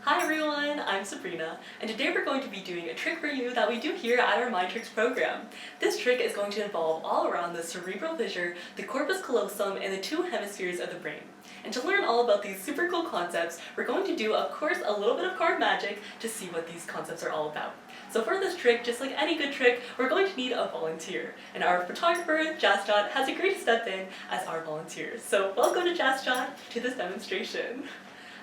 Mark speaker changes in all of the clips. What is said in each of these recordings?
Speaker 1: Hi everyone, I'm Sabrina, and today we're going to be doing a trick for you that we do here at our Mind Tricks program. This trick is going to involve all around the cerebral fissure, the corpus callosum, and the two hemispheres of the brain. And to learn all about these super cool concepts, we're going to do, of course, a little bit of card magic to see what these concepts are all about. So for this trick, just like any good trick, we're going to need a volunteer. And our photographer, Jasjot, has agreed to step in as our volunteer. So welcome to Jasjot to this demonstration.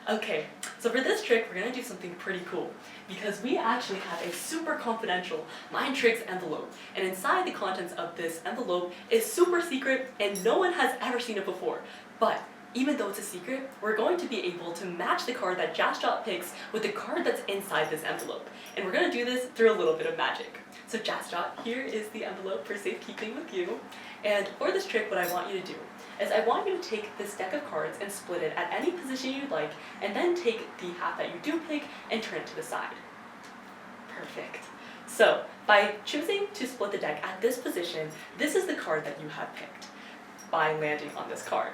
Speaker 1: Okay, so for this trick, we're going to do something pretty cool, because we actually have a super confidential Mind Tricks envelope, and inside the contents of this envelope is super secret and no one has ever seen it before. But even though it's a secret, we're going to be able to match the card that Jasjot picks with the card that's inside this envelope. And we're going to do this through a little bit of magic. So Jasjot, here is the envelope for safekeeping with you. And for this trick, what I want you to do is I want you to take this deck of cards and split it at any position you'd like, and then take the half that you do pick and turn it to the side. Perfect. So, by choosing to split the deck at this position, this is the card that you have picked by landing on this card.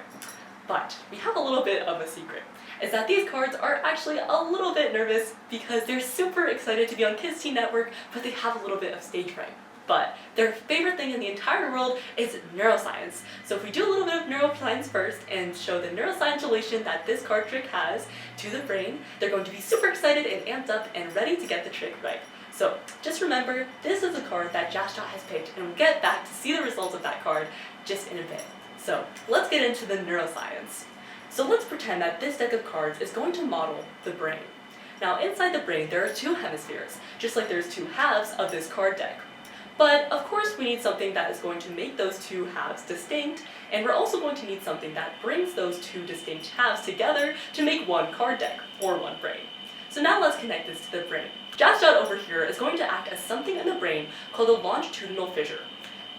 Speaker 1: But we have a little bit of a secret, is that these cards are actually a little bit nervous because they're super excited to be on Kids Teen Network, but they have a little bit of stage fright. But their favorite thing in the entire world is neuroscience. So if we do a little bit of neuroscience first and show the neuroscience relation that this card trick has to the brain, they're going to be super excited and amped up and ready to get the trick right. So just remember, this is a card that Jasjot has picked, and we'll get back to see the results of that card just in a bit. So let's get into the neuroscience. So let's pretend that this deck of cards is going to model the brain. Now inside the brain there are two hemispheres, just like there's two halves of this card deck. But of course we need something that is going to make those two halves distinct, and we're also going to need something that brings those two distinct halves together to make one card deck, or one brain. So now let's connect this to the brain. Jasjot over here is going to act as something in the brain called a longitudinal fissure.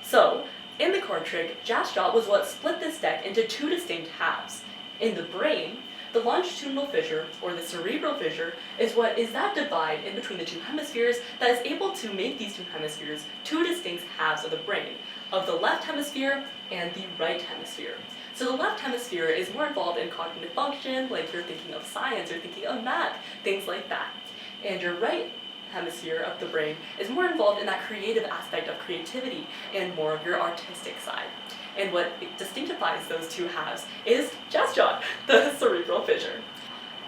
Speaker 1: So, in the card trick, Jasjot was what split this deck into two distinct halves. In the brain, the longitudinal fissure, or the cerebral fissure, is what is that divide in between the two hemispheres that is able to make these two hemispheres two distinct halves of the brain, of the left hemisphere and the right hemisphere. So the left hemisphere is more involved in cognitive function, like you're thinking of science or thinking of math, things like that. And your right hemisphere of the brain is more involved in that creative aspect of creativity and more of your artistic side. And what distinctifies those two halves is Jasjot, the cerebral fissure.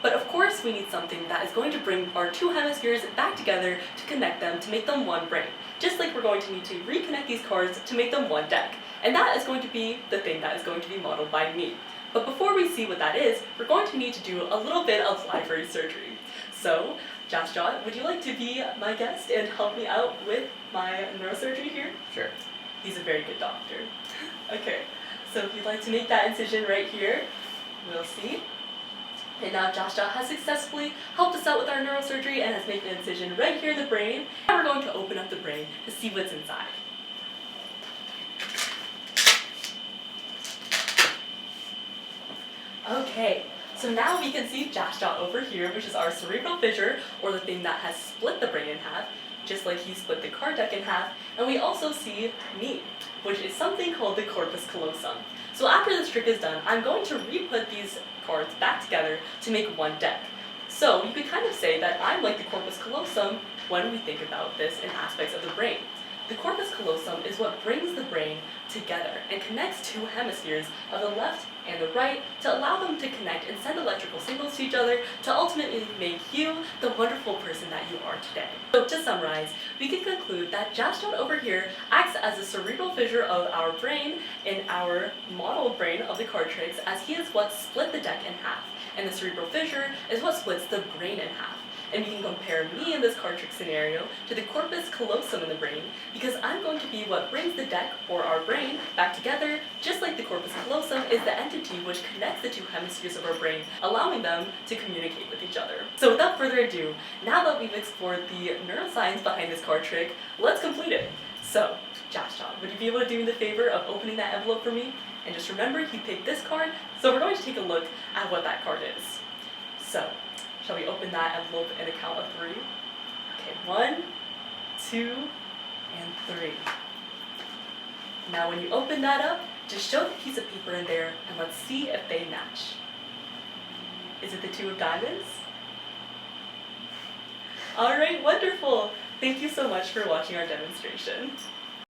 Speaker 1: But of course we need something that is going to bring our two hemispheres back together to connect them to make them one brain. Just like we're going to need to reconnect these cards to make them one deck. And that is going to be the thing that is going to be modeled by me. But before we see what that is, we're going to need to do a little bit of library surgery. So, Jasjot, would you like to be my guest and help me out with my neurosurgery here?
Speaker 2: Sure.
Speaker 1: He's a very good doctor. Okay, so if you'd like to make that incision right here, we'll see. And now Jasjot has successfully helped us out with our neurosurgery and has made an incision right here in the brain. Now we're going to open up the brain to see what's inside. Okay, so now we can see Jasjot over here, which is our cerebral fissure, or the thing that has split the brain in half, just like he split the card deck in half, and we also see me, which is something called the corpus callosum. So after this trick is done, I'm going to re-put these cards back together to make one deck. So you could kind of say that I'm like the corpus callosum when we think about this in aspects of the brain. The corpus callosum is what brings the brain together and connects two hemispheres of the left and the right to allow them to connect and send electrical signals to each other to ultimately make you the wonderful person that you are today. So to summarize, we can conclude that Jasjot over here acts as a cerebral fissure of our brain in our modeled brain of the card tricks, as he is what split the deck in half, and the cerebral fissure is what splits the brain in half. And we can compare me in this card trick scenario to the corpus callosum in the brain, because I'm going to be what brings the deck, or our brain, back together, just like the corpus callosum is the entity which connects the two hemispheres of our brain, allowing them to communicate with each other. So without further ado, now that we've explored the neuroscience behind this card trick, let's complete it. So, Jasjot, would you be able to do me the favor of opening that envelope for me? And just remember, he picked this card, so we're going to take a look at what that card is. So, shall we open that envelope in a count of 3? Okay, 1, 2, and 3. Now when you open that up, just show the piece of paper in there and let's see if they match. Is it the 2 of diamonds? Alright, wonderful! Thank you so much for watching our demonstration.